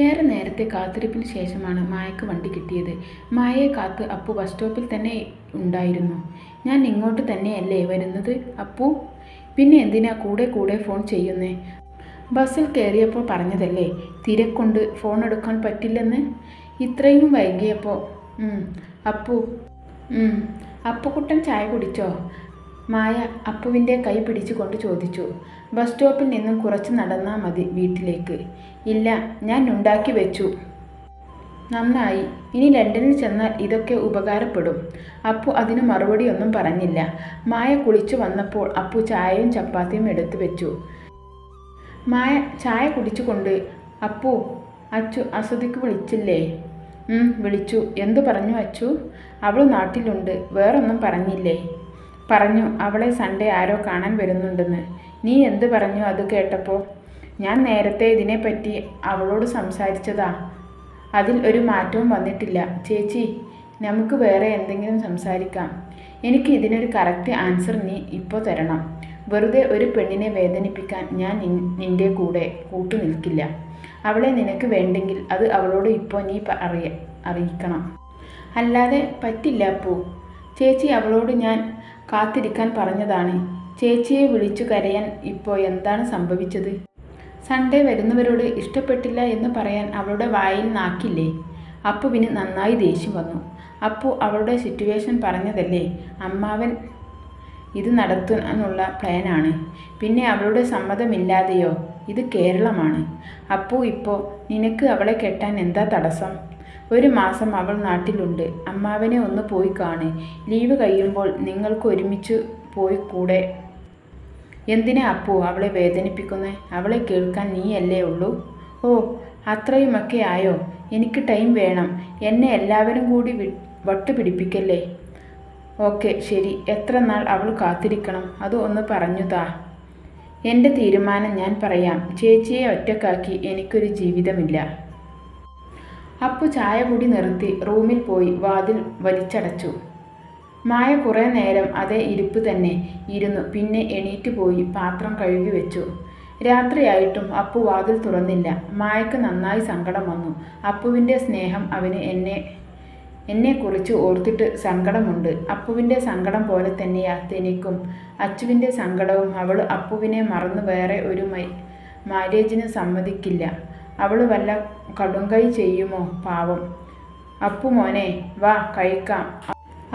ഏറെ നേരത്തെ കാത്തിരിപ്പിന് ശേഷമാണ് മായക്ക് വണ്ടി കിട്ടിയത്. മായയെ കാത്ത് അപ്പു ബസ് സ്റ്റോപ്പിൽ തന്നെ ഉണ്ടായിരുന്നു. ഞാൻ ഇങ്ങോട്ട് തന്നെയല്ലേ വരുന്നത് അപ്പു? പിന്നെ എന്തിനാ കൂടെ കൂടെ ഫോൺ ചെയ്യുന്നേ? ബസ്സിൽ കയറിയപ്പോൾ പറഞ്ഞതല്ലേ തിരക്കൊണ്ട് ഫോൺ എടുക്കാൻ പറ്റില്ലെന്ന്. ഇത്രയും വൈകിയപ്പോൾ അപ്പു അപ്പുക്കുട്ടൻ ചായ കുടിച്ചോ? മായ അപ്പുവിൻ്റെ കൈ പിടിച്ചുകൊണ്ട് ചോദിച്ചു. ബസ് സ്റ്റോപ്പിൽ നിന്നും കുറച്ച് നടന്നാൽ മതി വീട്ടിലേക്ക്. ഇല്ല, ഞാൻ ഉണ്ടാക്കി വെച്ചു. നന്നായി. ഇനി ലണ്ടനിൽ ചെന്നാൽ ഇതൊക്കെ ഉപകാരപ്പെടും. അപ്പു അതിന് മറുപടിയൊന്നും പറഞ്ഞില്ല. മായ കുളിച്ചു വന്നപ്പോൾ അപ്പു ചായയും ചപ്പാത്തിയും എടുത്തു വെച്ചു. മായ ചായ കുടിച്ചുകൊണ്ട് അപ്പു, അച്ചു അസുതിക്ക് വിളിച്ചില്ലേ? വിളിച്ചു. എന്തു പറഞ്ഞു അച്ചു? അവൾ നാട്ടിലുണ്ട്. വേറൊന്നും പറഞ്ഞില്ലേ? പറഞ്ഞു, അവളെ സൺഡേ ആരോ കാണാൻ വരുന്നുണ്ടെന്ന്. നീ എന്ത് പറഞ്ഞു അത് കേട്ടപ്പോൾ? ഞാൻ നേരത്തെ ഇതിനെപ്പറ്റി അവളോട് സംസാരിച്ചതാ. അതിൽ ഒരു മാറ്റവും വന്നിട്ടില്ല. ചേച്ചി, നമുക്ക് വേറെ എന്തെങ്കിലും സംസാരിക്കാം. എനിക്ക് ഇതിനൊരു കറക്റ്റ് ആൻസർ നീ ഇപ്പോൾ തരണം. വെറുതെ ഒരു പെണ്ണിനെ വേദനിപ്പിക്കാൻ ഞാൻ നിൻ്റെ കൂടെ കൂട്ടു നിൽക്കില്ല. അവളെ നിനക്ക് വേണ്ടെങ്കിൽ അത് അവളോട് ഇപ്പോൾ നീ അറിയിക്കണം. അല്ലാതെ പറ്റില്ല അപ്പു. ചേച്ചി അവളോട് ഞാൻ കാത്തിരിക്കാൻ പറഞ്ഞതാണ്. ചേച്ചിയെ വിളിച്ചു കരയാൻ ഇപ്പോൾ എന്താണ് സംഭവിച്ചത്? സൺഡേ വരുന്നവരോട് ഇഷ്ടപ്പെട്ടില്ല എന്ന് പറയാൻ അവളുടെ വായിൽ നാക്കില്ലേ? അപ്പുവിന് നന്നായി ദേഷ്യം വന്നു. അപ്പു അവളുടെ സിറ്റുവേഷൻ പറഞ്ഞതല്ലേ. അമ്മാവൻ ഇത് നടത്താനുള്ള പ്ലാനാണ്. പിന്നെ അവളുടെ സമ്മതമില്ലാതെയോ? ഇത് കേരളമാണ് അപ്പു. ഇപ്പോൾ നിനക്ക് അവളെ കെട്ടാൻ എന്താ തടസ്സം? ഒരു മാസം അവൾ നാട്ടിലുണ്ട്. അമ്മാവനെ ഒന്ന് പോയി കാണ്. ലീവ് കഴിയുമ്പോൾ നിങ്ങൾക്ക് ഒരുമിച്ച് പോയി കൂടെ. എന്തിനാ അപ്പു അവളെ വേദനിപ്പിക്കുന്നേ? അവളെ കേൾക്കാൻ നീയല്ലേ ഉള്ളൂ. ഓ, അത്രയുമൊക്കെ ആയോ? എനിക്ക് ടൈം വേണം. എന്നെ എല്ലാവരും കൂടി വട്ടുപിടിപ്പിക്കല്ലേ. ഓക്കെ ശരി. എത്ര നാൾ അവൾ കാത്തിരിക്കണം? അത് ഒന്ന് പറഞ്ഞു താ. എൻ്റെ തീരുമാനം ഞാൻ പറയാം. ചേച്ചിയെ ഒറ്റക്കാക്കി എനിക്കൊരു ജീവിതമില്ല. അപ്പു ചായ കൂടി നിർത്തി റൂമിൽ പോയി വാതിൽ വലിച്ചടച്ചു. മായ കുറേ നേരം അതേ ഇരിപ്പ് തന്നെ ഇരുന്നു. പിന്നെ എണീറ്റ് പോയി പാത്രം കഴുകി വെച്ചു. രാത്രിയായിട്ടും അപ്പു വാതിൽ തുറന്നില്ല. മായക്ക് നന്നായി സങ്കടം വന്നു. അപ്പുവിൻ്റെ സ്നേഹം അവന് എന്നെക്കുറിച്ച് ഓർത്തിട്ട് സങ്കടമുണ്ട്. അപ്പുവിൻ്റെ സങ്കടം പോലെ തന്നെയാ തനിക്കും. അച്ചുവിൻ്റെ സങ്കടവും. അവൾ അപ്പുവിനെ മറന്ന് വേറെ ഒരു മാരേജിന് സമ്മതിക്കില്ല. അവൾ വല്ല കടുങ്കൈ ചെയ്യുമോ പാവം. അപ്പു മോനെ വാ കഴിക്കാം.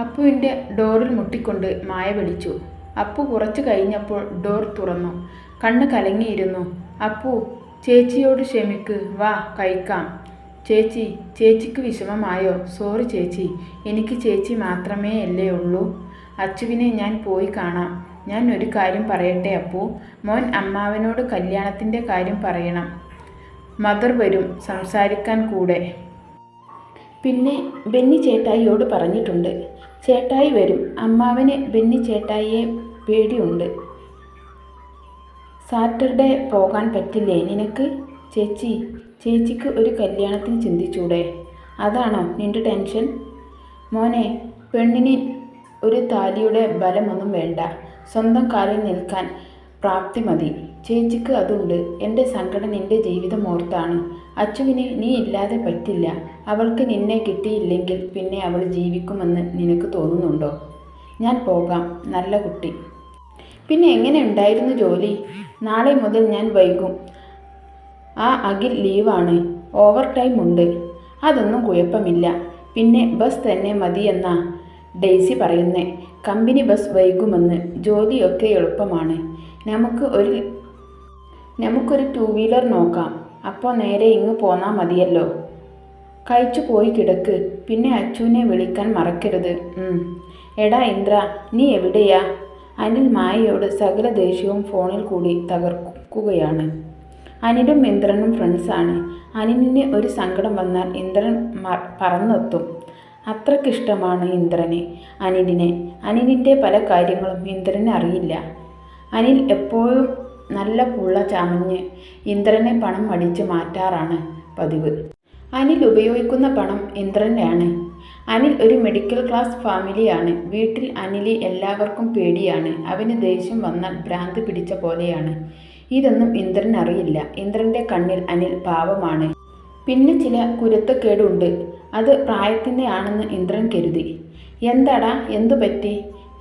അപ്പുവിൻ്റെ ഡോറിൽ മുട്ടിക്കൊണ്ട് മായ വിളിച്ചു. അപ്പു കുറച്ച് കഴിഞ്ഞപ്പോൾ ഡോർ തുറന്നു. കണ്ണ് കലങ്ങിയിരുന്നു. അപ്പു, ചേച്ചിയോട് ക്ഷമിക്ക്. വാ കഴിക്കാം. ചേച്ചിക്ക് വിഷമമായോ? സോറി ചേച്ചി. എനിക്ക് ചേച്ചി മാത്രമേ അല്ലേ ഉള്ളൂ. അച്ചുവിനെ ഞാൻ പോയി കാണാം. ഞാൻ ഒരു കാര്യം പറയട്ടെ അപ്പു. മോൻ അമ്മാവനോട് കല്യാണത്തിൻ്റെ കാര്യം പറയണം. മദർ വരും സംസാരിക്കാൻ കൂടെ. പിന്നെ ബെന്നി ചേട്ടായിയോട് പറഞ്ഞിട്ടുണ്ട്. ചേട്ടായി വരും. അമ്മാവന് ബെന്നി ചേട്ടായിയെ പേടിയുണ്ട്. സാറ്റർഡേ പോകാൻ പറ്റില്ലേ നിനക്ക്? ചേച്ചിക്ക് ഒരു കല്യാണത്തിന് ചിന്തിച്ചൂടെ? അതാണോ നിൻ്റെ ടെൻഷൻ? മോനെ, പെണ്ണിന് ഒരു താലിയുടെ ബലമൊന്നും വേണ്ട. സ്വന്തം കാലിൽ നിൽക്കാൻ പ്രാപ്തി മതി. ചേച്ചിക്ക് അതുണ്ട്. എൻ്റെ സങ്കടം നിൻ്റെ ജീവിതം ഓർത്താണ്. അച്ചുവിന് നീ ഇല്ലാതെ പറ്റില്ല. അവൾക്ക് നിന്നെ കിട്ടിയില്ലെങ്കിൽ പിന്നെ അവൾ ജീവിക്കുമെന്ന് നിനക്ക് തോന്നുന്നുണ്ടോ? ഞാൻ പോകാം. നല്ല കുട്ടി. പിന്നെ എങ്ങനെ ഉണ്ടായിരുന്നു ജോലി? നാളെ മുതൽ ഞാൻ വൈകും. ആ അഖിൽ ലീവാണ്. ഓവർ ടൈം ഉണ്ട്. അതൊന്നും കുഴപ്പമില്ല. പിന്നെ ബസ് തന്നെ മതിയെന്നാ ഡെയ്സി പറയുന്നേ. കമ്പനി ബസ് വൈകുമെന്ന്. ജോലിയൊക്കെ എളുപ്പമാണ്. നമുക്കൊരു 2 വീലർ നോക്കാം. അപ്പോൾ നേരെ ഇങ്ങ് പോന്നാൽ മതിയല്ലോ. കഴിച്ചു പോയി കിടക്ക്. പിന്നെ അച്ചുവിനെ വിളിക്കാൻ മറക്കരുത്. എടാ ഇന്ദ്ര, നീ എവിടെയാ? അനിൽ മായയോട് സകല ദേഷ്യവും ഫോണിൽ കൂടി തകർക്കുകയാണ്. അനിലും ഇന്ദ്രനും ഫ്രണ്ട്സാണ്. അനിലിന് ഒരു സങ്കടം വന്നാൽ ഇന്ദ്രൻ പറന്നെത്തും. അത്രക്കിഷ്ടമാണ് ഇന്ദ്രന് അനിലിനെ. അനിലിൻ്റെ പല കാര്യങ്ങളും ഇന്ദ്രന് അറിയില്ല. അനിൽ എപ്പോഴും നല്ല പുള്ള ചമഞ്ഞ് ഇന്ദ്രനെ പണം അടിച്ച് മാറ്റാറാണ് പതിവ്. അനിൽ ഉപയോഗിക്കുന്ന പണം ഇന്ദ്രനാണ്. അനിൽ ഒരു മിഡിൽ ക്ലാസ് ഫാമിലിയാണ്. വീട്ടിൽ അനിലെ എല്ലാവർക്കും പേടിയാണ്. അവന് ദേഷ്യം വന്നാൽ ഭ്രാന്ത് പിടിച്ച പോലെയാണ്. ഇതൊന്നും ഇന്ദ്രൻ അറിയില്ല. ഇന്ദ്രൻ്റെ കണ്ണിൽ അനിൽ പാവമാണ്. പിന്നെ ചില കുരുത്തക്കേടുണ്ട്. അത് പ്രായത്തിൻ്റെ ആണെന്ന് ഇന്ദ്രൻ കരുതി. എന്താടാ, എന്തു പറ്റി?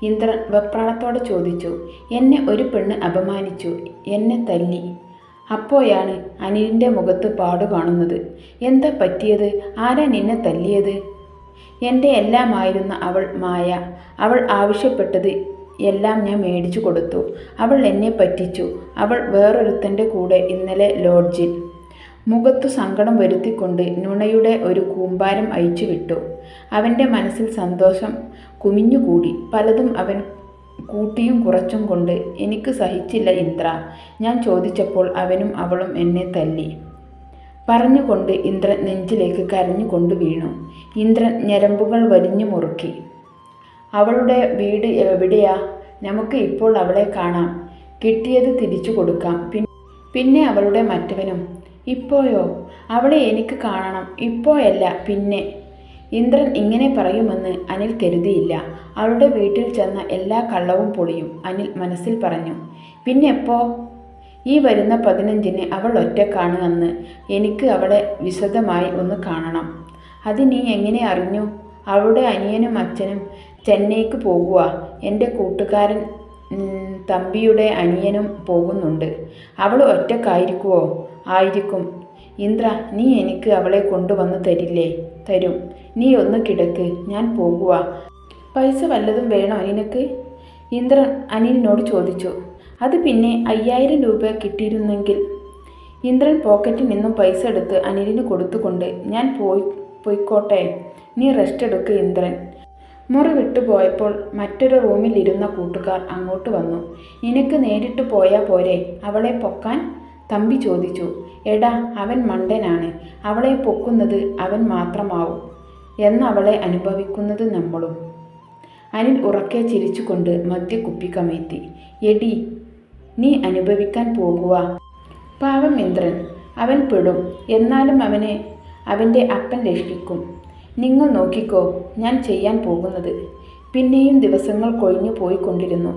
ഇന്ദ്രൻ വെപ്രാളത്തോടെ ചോദിച്ചു. എന്നെ ഒരു പെണ്ണ് അപമാനിച്ചു, എന്നെ തല്ലി. അപ്പോഴാണ് അനിലിൻ്റെ മുഖത്ത് പാടു കാണുന്നത്. എന്താ പറ്റിയത്? ആരാ നിന്നെ തല്ലിയത്? എൻ്റെ എല്ലാമായിരുന്ന അവൾ മായ. അവൾ ആവശ്യപ്പെട്ടത് എല്ലാം ഞാൻ മേടിച്ചു കൊടുത്തു. അവൾ എന്നെ പറ്റിച്ചു. അവൾ വേറൊരുത്തൻ്റെ കൂടെ ഇന്നലെ ലോഡ്ജിൽ. മുഖത്തു സങ്കടം വരുത്തിക്കൊണ്ട് നുണയുടെ ഒരു കൂമ്പാരം അയച്ചു വിട്ടു. അവൻ്റെ മനസ്സിൽ സന്തോഷം കുമിഞ്ഞുകൂടി. പലതും അവൻ കൂട്ടിയും കുറച്ചും കൊണ്ട്. എനിക്ക് സഹിച്ചില്ല ഇന്ദ്ര. ഞാൻ ചോദിച്ചപ്പോൾ അവനും അവളും എന്നെ തല്ലി. പറഞ്ഞുകൊണ്ട് ഇന്ദ്രൻ നെഞ്ചിലേക്ക് കരഞ്ഞുകൊണ്ട് വീണു. ഇന്ദ്രൻ ഞരമ്പുകൾ വലിഞ്ഞു മുറുക്കി. അവളുടെ വീട് എവിടെയാ? നമുക്ക് ഇപ്പോൾ അവളെ കാണാം. കിട്ടിയത് തിരിച്ചു കൊടുക്കാം. പിന്നെ അവളുടെ മറ്റവനും. ഇപ്പോഴോ? അവളെ എനിക്ക് കാണണം. ഇപ്പോഴല്ല, പിന്നെ. ഇന്ദ്രൻ ഇങ്ങനെ പറയുമെന്ന് അനിൽ കരുതിയില്ല. അവളുടെ വീട്ടിൽ ചെന്ന എല്ലാ കള്ളവും പൊളിയും, അനിൽ മനസ്സിൽ പറഞ്ഞു. പിന്നെ എപ്പോ? ഈ വരുന്ന 15-ന് അവൾ ഒറ്റക്കാണ് അന്ന്. എനിക്ക് അവളെ വിശദമായി ഒന്ന് കാണണം. അത് നീ എങ്ങനെ അറിഞ്ഞു? അവളുടെ അനിയനും അച്ഛനും ചെന്നൈക്ക് പോകുക. എൻ്റെ കൂട്ടുകാരൻ തമ്പിയുടെ അനിയനും പോകുന്നുണ്ട്. അവൾ ഒറ്റക്കായിരിക്കുമോ? ആയിരിക്കും. ഇന്ദ്ര, നീ എനിക്ക് അവളെ കൊണ്ടുവന്ന് തരില്ലേ? തരും. നീ ഒന്ന് കിടക്ക്, ഞാൻ പോകുക. പൈസ വല്ലതും വേണോ നിനക്ക്? ഇന്ദ്രൻ അനിലിനോട് ചോദിച്ചു. അത് പിന്നെ 5000 രൂപ കിട്ടിയിരുന്നെങ്കിൽ. ഇന്ദ്രൻ പോക്കറ്റിൽ നിന്നും പൈസ എടുത്ത് അനിലിന് കൊടുത്തുകൊണ്ട്. ഞാൻ പോയിക്കോട്ടെ, നീ റെസ്റ്റ് എടുക്ക് ഇന്ദ്രൻ. മുറി വിട്ടു പോയപ്പോൾ മറ്റൊരു റൂമിലിരുന്ന കൂട്ടുകാർ അങ്ങോട്ട് വന്നു. നിനക്ക് നേരിട്ട് പോയാൽ പോരെ അവളെ പൊക്കാൻ? തമ്പി ചോദിച്ചു. എടാ, അവൻ മണ്ടനാണ്. അവളെ പൊക്കുന്നത് അവൻ മാത്രമാവും, എന്നവളെ അനുഭവിക്കുന്നത് നമ്മളും. അനിൽ ഉറക്കെ ചിരിച്ചുകൊണ്ട് മദ്യക്കുപ്പി കമഴ്ത്തി. എടി, നീ അനുഭവിക്കാൻ പോകുക. പാവം ഇന്ദ്രൻ. അവൻ പെടും. എന്നാലും അവനെ അവൻ്റെ അപ്പൻ രക്ഷിക്കും. നിങ്ങൾ നോക്കിക്കോ ഞാൻ ചെയ്യാൻ പോകുന്നത്. പിന്നെയും ദിവസങ്ങൾ കൊഴിഞ്ഞു പോയിക്കൊണ്ടിരുന്നു.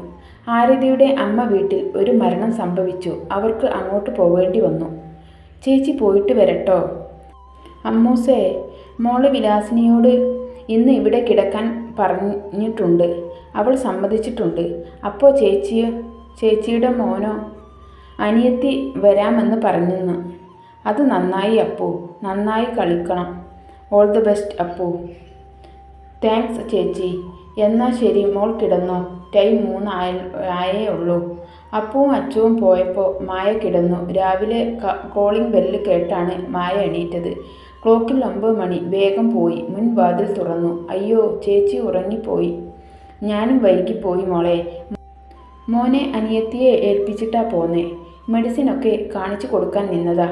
ആരതിയുടെ അമ്മ വീട്ടിൽ ഒരു മരണം സംഭവിച്ചു. അവർക്ക് അങ്ങോട്ട് പോവേണ്ടി വന്നു. ചേച്ചി പോയിട്ട് വരട്ടോ? അമ്മൂസേ, മോള് വിലാസിനിയോട് ഇന്ന് ഇവിടെ കിടക്കാൻ പറഞ്ഞിട്ടുണ്ട്. അവൾ സമ്മതിച്ചിട്ടുണ്ട്. അപ്പോൾ ചേച്ചിയുടെ മോനോ? അനിയത്തി വരാമെന്ന് പറഞ്ഞെന്ന്. അത് നന്നായി അപ്പു. നന്നായി കളിക്കണം. All the best Appu. Thanks ചേച്ചി. എന്നാൽ ശരി, മോൾ കിടന്നോ. ടൈം 3 ആയേ ഉള്ളൂ. അപ്പുവും അച്ചുവും പോയപ്പോൾ മായ കിടന്നു. രാവിലെ കോളിംഗ് ബെല്ല് കേട്ടാണ് മായ എണീറ്റത്. ക്ലോക്കിൽ 9 മണി. വേഗം പോയി മുൻവാതിൽ തുറന്നു. അയ്യോ, ചേച്ചി ഉറങ്ങിപ്പോയി. ഞാനും വൈകിപ്പോയി മോളെ. മോനെ അനിയത്തിയെ ഏൽപ്പിച്ചിട്ടാ പോന്നേ. മെഡിസിനൊക്കെ കാണിച്ചു കൊടുക്കാൻ നിന്നതാ.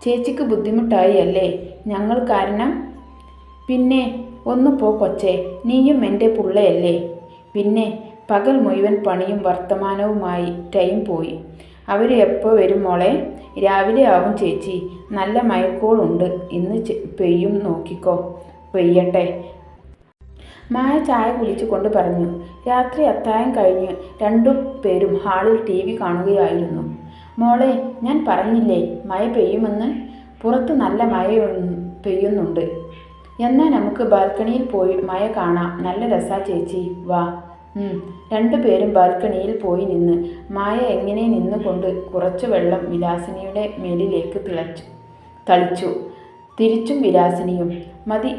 ചേച്ചിക്ക് ബുദ്ധിമുട്ടായി അല്ലേ ഞങ്ങൾ കാരണം? പിന്നെ ഒന്ന് പോ കൊച്ചേ, നീയും എൻ്റെ പുള്ളയല്ലേ. പിന്നെ പകൽ മുഴുവൻ പണിയും വർത്തമാനവുമായി ടൈം പോയി. അവർ എപ്പോൾ വരും മോളെ? രാവിലെ ആവും ചേച്ചി. നല്ല മഴക്കോളുണ്ട്. ഇന്ന് പെയ്യും, നോക്കിക്കോ. പെയ്യട്ടെ. മായ ചായ കുടിച്ചു കൊണ്ട് പറഞ്ഞു. രാത്രി അത്താഴം കഴിഞ്ഞ് 2 പേരും ഹാളിൽ TV കാണുകയായിരുന്നു. മോളെ, ഞാൻ പറഞ്ഞില്ലേ മഴ പെയ്യുമെന്ന്. പുറത്ത് നല്ല മഴ പെയ്യുന്നുണ്ട്. എന്നാൽ നമുക്ക് ബാൽക്കണിയിൽ പോയി മഴ കാണാം. നല്ല രസാ ചേച്ചി, വാ. 2 പേരും ബാൽക്കണിയിൽ പോയി നിന്ന്. മായ എങ്ങനെ നിന്നുകൊണ്ട് കുറച്ചു വെള്ളം വിലാസിനിയുടെ മേലിലേക്ക് തളിച്ചു. തിരിച്ചും വിലാസിനിയും. മതി,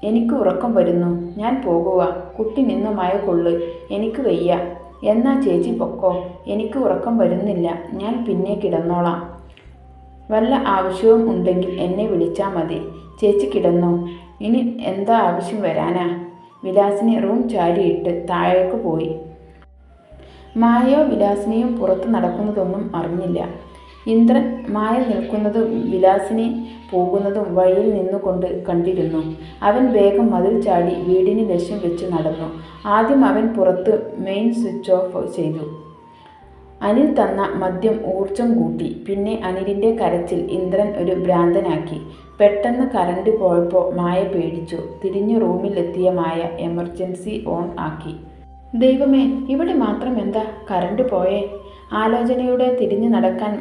എനിക്ക് ഉറക്കം വരുന്നു. ഞാൻ പോകുക. കുട്ടി നിന്ന് മഴ കൊള്ളു. എനിക്ക് വയ്യ. എന്നാ ചേച്ചി പൊക്കോ. എനിക്ക് ഉറക്കം വരുന്നില്ല. ഞാൻ പിന്നെ കിടന്നോളാം. വല്ല ആവശ്യവും ഉണ്ടെങ്കിൽ എന്നെ വിളിച്ചാൽ മതി. ചേച്ചി കിടന്നോ. ഇനി എന്താ ആവശ്യം വരാനാ? വിലാസിനി റൂം ചാരിയിട്ട് താഴേക്ക് പോയി. മായയോ വിലാസിനിയും പുറത്ത് നടക്കുന്നതൊന്നും അറിഞ്ഞില്ല. ഇന്ദ്രൻ മായ നിൽക്കുന്നതും വിലാസിനി പോകുന്നതും വഴിയിൽ നിന്നുകൊണ്ട് കണ്ടിരുന്നു. അവൻ വേഗം മതിൽ ചാടി വീടിന് ലക്ഷ്യം വെച്ച് നടന്നു. ആദ്യം അവൻ പുറത്ത് മെയിൻ സ്വിച്ച് ഓഫ് ചെയ്തു. അനിൽ തന്ന മദ്യം ഊർജം കൂട്ടി. പിന്നെ അനിലിൻ്റെ കരച്ചിൽ ഇന്ദ്രൻ ഒരു ഭ്രാന്തനാക്കി. പെട്ടെന്ന് കറണ്ട് പോയപ്പോൾ മായ പേടിച്ചു. തിരിഞ്ഞ് റൂമിലെത്തിയ മായ എമർജൻസി ഓൺ ആക്കി. ദൈവമേ, ഇവിടെ മാത്രം എന്താ കറണ്ട് പോയേ? ആലോചനയുടെ തിരിഞ്ഞു നടക്കാൻ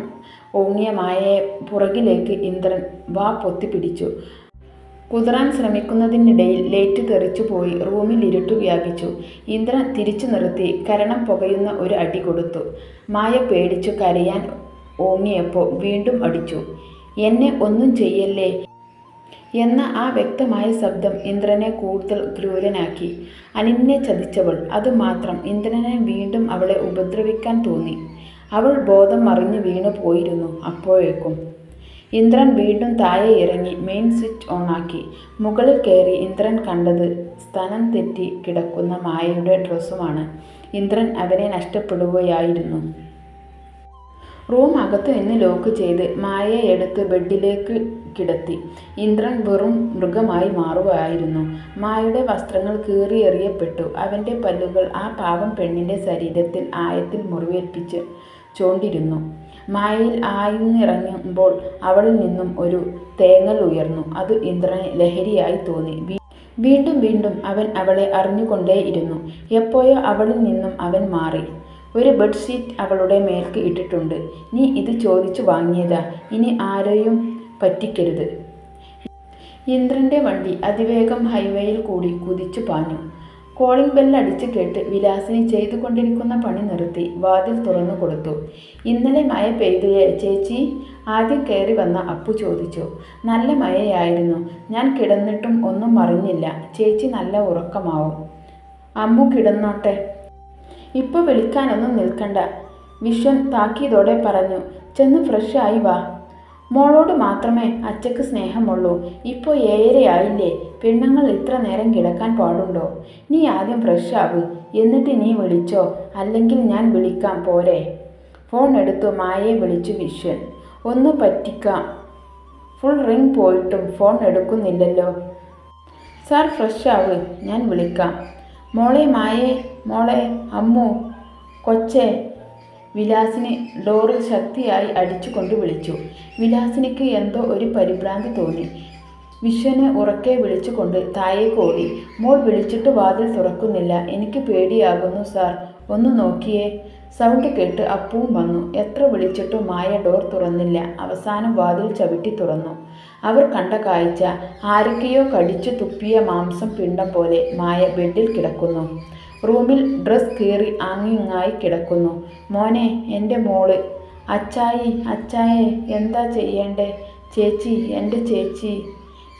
ഓങ്ങിയ മായയെ പുറകിലേക്ക് ഇന്ദ്രൻ വാ പൊത്തിപ്പിടിച്ചു. കുതറാൻ ശ്രമിക്കുന്നതിനിടയിൽ ലൈറ്റ് തെറിച്ചു പോയി. റൂമിൽ ഇരുട്ടു വ്യാപിച്ചു. ഇന്ദ്രൻ തിരിച്ചു നിർത്തി കരണം പുകയുന്ന ഒരു അടി കൊടുത്തു. മായ പേടിച്ചു കരയാൻ ഓങ്ങിയപ്പോൾ വീണ്ടും അടിച്ചു. എന്നെ ഒന്നും ചെയ്യല്ലേ എന്ന ആ വ്യക്തമായ ശബ്ദം ഇന്ദ്രനെ കൂടുതൽ ക്രൂരനാക്കി. അനിലിനെ ചതിച്ചവൾ, അതുമാത്രം. ഇന്ദ്രനെ വീണ്ടും അവളെ ഉപദ്രവിക്കാൻ തോന്നി. അവൾ ബോധം മറിഞ്ഞു വീണു പോയിരുന്നു. അപ്പോഴേക്കും ഇന്ദ്രൻ വീണ്ടും താഴെ ഇറങ്ങി മെയിൻ സ്വിച്ച് ഓണാക്കി. മുകളിൽ കയറി ഇന്ദ്രൻ കണ്ടത് സ്ഥാനം തെറ്റി കിടക്കുന്ന മായയുടെ ഡ്രസ്സുമാണ്. ഇന്ദ്രൻ അവനെ നഷ്ടപ്പെടുകയായിരുന്നു. റൂം അകത്തു നിന്ന് ലോക്ക് ചെയ്ത് മായയെ എടുത്ത് ബെഡിലേക്ക് കിടത്തി. ഇന്ദ്രൻ വെറും മൃഗമായി മാറുകയായിരുന്നു. മായയുടെ വസ്ത്രങ്ങൾ കീറിയെറിയപ്പെട്ടു. അവൻ്റെ പല്ലുകൾ ആ പാവം പെണ്ണിൻ്റെ ശരീരത്തിൽ ആഴത്തിൽ മുറിവേൽപ്പിച്ച് ചോണ്ടിരുന്നു. മായയിൽ ആഴ്ന്നിറങ്ങുമ്പോൾ അവളിൽ നിന്നും ഒരു തേങ്ങൽ ഉയർന്നു. അത് ഇന്ദ്രന് ലഹരിയായി തോന്നി. വീണ്ടും വീണ്ടും അവൻ അവളെ അറിഞ്ഞുകൊണ്ടേയിരുന്നു. എപ്പോഴോ അവളിൽ നിന്നും അവൻ മാറി. ഒരു ബെഡ്ഷീറ്റ് അവളുടെ മേൽക്ക് ഇട്ടിട്ടുണ്ട്. നീ ഇത് ചോദിച്ചു വാങ്ങിയതാ, ഇനി ആരെയും പറ്റിക്കരുത്. ഇന്ദ്രൻ്റെ വണ്ടി അതിവേഗം ഹൈവേയിൽ കൂടി കുതിച്ചു പാഞ്ഞു. കോളിംഗ് ബെല്ലടിച്ച് കേട്ട് വിലാസിനി ചെയ്തുകൊണ്ടിരിക്കുന്ന പണി നിർത്തി വാതിൽ തുറന്നു കൊടുത്തു. ഇന്നലെ മഴ പെയ്തുകേ ചേച്ചി? ആദ്യം കയറി വന്ന അപ്പു ചോദിച്ചു. നല്ല മഴയായിരുന്നു. ഞാൻ കിടന്നിട്ടും ഒന്നും അറിഞ്ഞില്ല. ചേച്ചി നല്ല ഉറക്കമാവും. അമ്മു കിടന്നോട്ടെ, ഇപ്പോൾ വിളിക്കാനൊന്നും നിൽക്കണ്ട, വിശ്വൻ താക്കീതോടെ പറഞ്ഞു. ചെന്ന് ഫ്രഷ് ആയി വാ. മോളോട് മാത്രമേ അച്ചക്ക് സ്നേഹമുള്ളൂ. ഇപ്പോൾ 7:30 ആയില്ലേ? പെണ്ണുങ്ങൾ ഇത്ര നേരം കിടക്കാൻ പാടുണ്ടോ? നീ ആദ്യം ഫ്രഷ് ആവ്, എന്നിട്ട് നീ വിളിച്ചോ, അല്ലെങ്കിൽ ഞാൻ വിളിക്കാം പോരെ? ഫോൺ എടുത്തു മായയെ വിളിച്ചു വിശ്വൻ. ഒന്ന് പറ്റിക്കാം. ഫുൾ റിംഗ് പോയിട്ടും ഫോൺ എടുക്കുന്നില്ലല്ലോ. സാർ ഫ്രഷ് ആവ്, ഞാൻ വിളിക്കാം. മോളെ മായേ, മോളെ അമ്മു, കൊച്ചേ. വിലാസിനി ഡോറിൽ ശക്തിയായി അടിച്ചുകൊണ്ട് വിളിച്ചു. വിലാസിനിക്ക് എന്തോ ഒരു പരിഭ്രാന്തി തോന്നി. വിശ്വനെ ഉറക്കെ വിളിച്ചുകൊണ്ട് താഴേക്ക് ഓടി. മോൾ വിളിച്ചിട്ട് വാതിൽ തുറക്കുന്നില്ല. എനിക്ക് പേടിയാകുന്നു സാർ, ഒന്ന് നോക്കിയേ. സൗണ്ട് കേട്ട് അപ്പുവും വന്നു. എത്ര വിളിച്ചിട്ടും മായ ഡോർ തുറന്നില്ല. അവസാനം വാതിൽ ചവിട്ടി തുറന്നു. അവർ കണ്ട കാഴ്ച, ആരൊക്കെയോ കടിച്ചു തുപ്പിയ മാംസം പിണ്ടം പോലെ മായ ബെഡിൽ കിടക്കുന്നു. റൂമിൽ ഡ്രസ് കീറി ആങ്ങിങ്ങായി കിടക്കുന്നു. മോനെ, എൻ്റെ മോള്. അച്ചായി, അച്ചായെ, എന്താ ചെയ്യേണ്ടേ? ചേച്ചി, എൻ്റെ ചേച്ചി,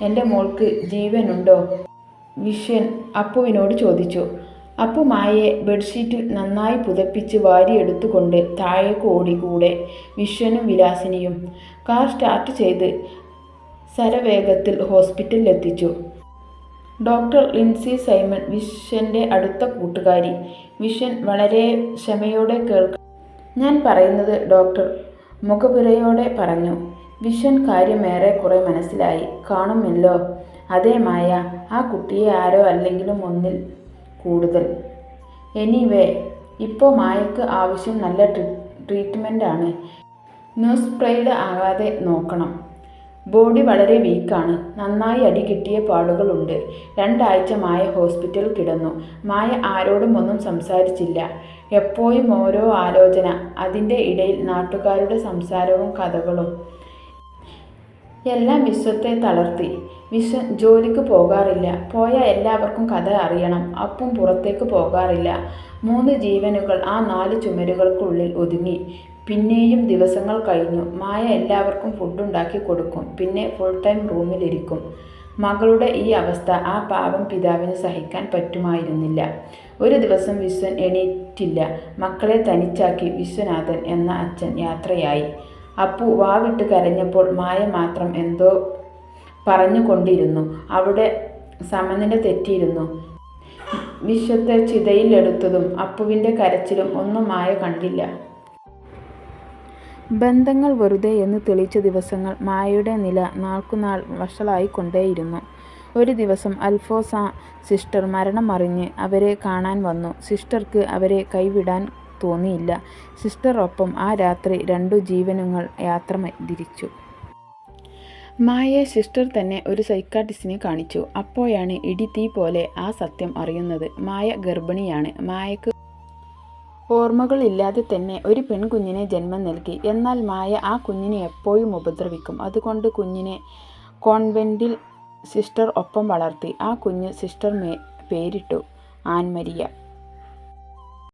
എൻ്റെ മോൾക്ക് ജീവനുണ്ടോ? വിശ്വൻ അപ്പുവിനോട് ചോദിച്ചു. അപ്പു മായയെ ബെഡ്ഷീറ്റിൽ നന്നായി പുതപ്പിച്ച് വാരിയെടുത്തുകൊണ്ട് താഴേക്ക് ഓടി. കൂടെ വിശ്വനും വിലാസിനിയും. കാർ സ്റ്റാർട്ട് ചെയ്ത് ശരവേഗത്തിൽ ഹോസ്പിറ്റലിലെത്തിച്ചു. ഡോക്ടർ ലിൻസി സൈമൺ വിശ്വൻ്റെ അടുത്ത കൂട്ടുകാരി. വിശ്വൻ വളരെ ക്ഷമയോടെ കേൾക്കാം. ഞാൻ പറയുന്നത് ഡോക്ടർ മുഖപുരയോടെ പറഞ്ഞു. വിശ്വൻ കാര്യം ഏറെക്കുറെ മനസ്സിലായി കാണുമല്ലോ. അതേ മായ, ആ കുട്ടിയെ ആരോ അല്ലെങ്കിലും ഒന്നിൽ കൂടുതൽ. എനിവേ, ഇപ്പോൾ മായക്ക് ആവശ്യം നല്ല ട്രീറ്റ്മെൻറ്റാണ്. ന്യൂസ് സ്പ്രെയ്ഡ് ആകാതെ നോക്കണം. ബോഡി വളരെ വീക്കാണ്. നന്നായി അടി കിട്ടിയ പാടുകളുണ്ട്. 2 ആഴ്ച മായ ഹോസ്പിറ്റലിൽ കിടന്നു. മായ ആരോടും ഒന്നും സംസാരിച്ചില്ല. എപ്പോഴും ഓരോ ആലോചന. അതിൻ്റെ ഇടയിൽ നാട്ടുകാരുടെ സംസാരവും കഥകളും എല്ലാം വിശ്വത്തെ തളർത്തി. വിശ്വൻ ജോലിക്ക് പോകാറില്ല. പോയാൽ എല്ലാവർക്കും കഥ അറിയണം. അപ്പും പുറത്തേക്ക് പോകാറില്ല. 3 ജീവനുകൾ ആ 4 ചുമരുകൾക്കുള്ളിൽ ഒതുങ്ങി. പിന്നെയും ദിവസങ്ങൾ കഴിഞ്ഞു. മായ എല്ലാവർക്കും ഫുഡുണ്ടാക്കി കൊടുക്കും. പിന്നെ ഫുൾ ടൈം റൂമിലിരിക്കും. മകളുടെ ഈ അവസ്ഥ ആ പാവം പിതാവിന് സഹിക്കാൻ പറ്റുമായിരുന്നില്ല. ഒരു ദിവസം വിശ്വൻ എണീറ്റില്ല. മക്കളെ തനിച്ചാക്കി വിശ്വനാഥൻ എന്ന അച്ഛൻ യാത്രയായി. അപ്പു വാവിട്ട് കരഞ്ഞപ്പോൾ മായ മാത്രം എന്തോ പറഞ്ഞുകൊണ്ടിരുന്നു. അവിടെ സമനില തെറ്റിയിരുന്നു. വിശ്വത്തെ ചിതയിലെടുത്തതും അപ്പുവിൻ്റെ കരച്ചിലും ഒന്നും മായ കണ്ടില്ല. ബന്ധങ്ങൾ വെറുതെ എന്ന് തെളിയിച്ച ദിവസങ്ങൾ. മായയുടെ നില നാൾക്കുനാൾ വഷളായിക്കൊണ്ടേയിരുന്നു. ഒരു ദിവസം അൽഫോസ സിസ്റ്റർ മരണമറിഞ്ഞ് അവരെ കാണാൻ വന്നു. സിസ്റ്റർക്ക് അവരെ കൈവിടാൻ തോന്നിയില്ല. സിസ്റ്റർ ഒപ്പം ആ രാത്രി 2 ജീവനുകൾ യാത്ര തിരിച്ചു. മായയെ സിസ്റ്റർ തന്നെ ഒരു സൈക്കാട്രിസ്റ്റിനെ കാണിച്ചു. അപ്പോഴാണ് ഇടി തീ പോലെ ആ സത്യം അറിയുന്നത്. മായ ഗർഭിണിയാണ്. മായക്ക് ഓർമ്മകളില്ലാതെ തന്നെ ഒരു പെൺകുഞ്ഞിനെ ജന്മം നൽകി. എന്നാൽ മായ ആ കുഞ്ഞിനെ എപ്പോഴും ഉപദ്രവിക്കും. അതുകൊണ്ട് കുഞ്ഞിനെ കോൺവെന്റിൽ സിസ്റ്റർ ഒപ്പം വളർത്തി. ആ കുഞ്ഞ് സിസ്റ്റർ പേരിട്ടു ആൻമരിയ.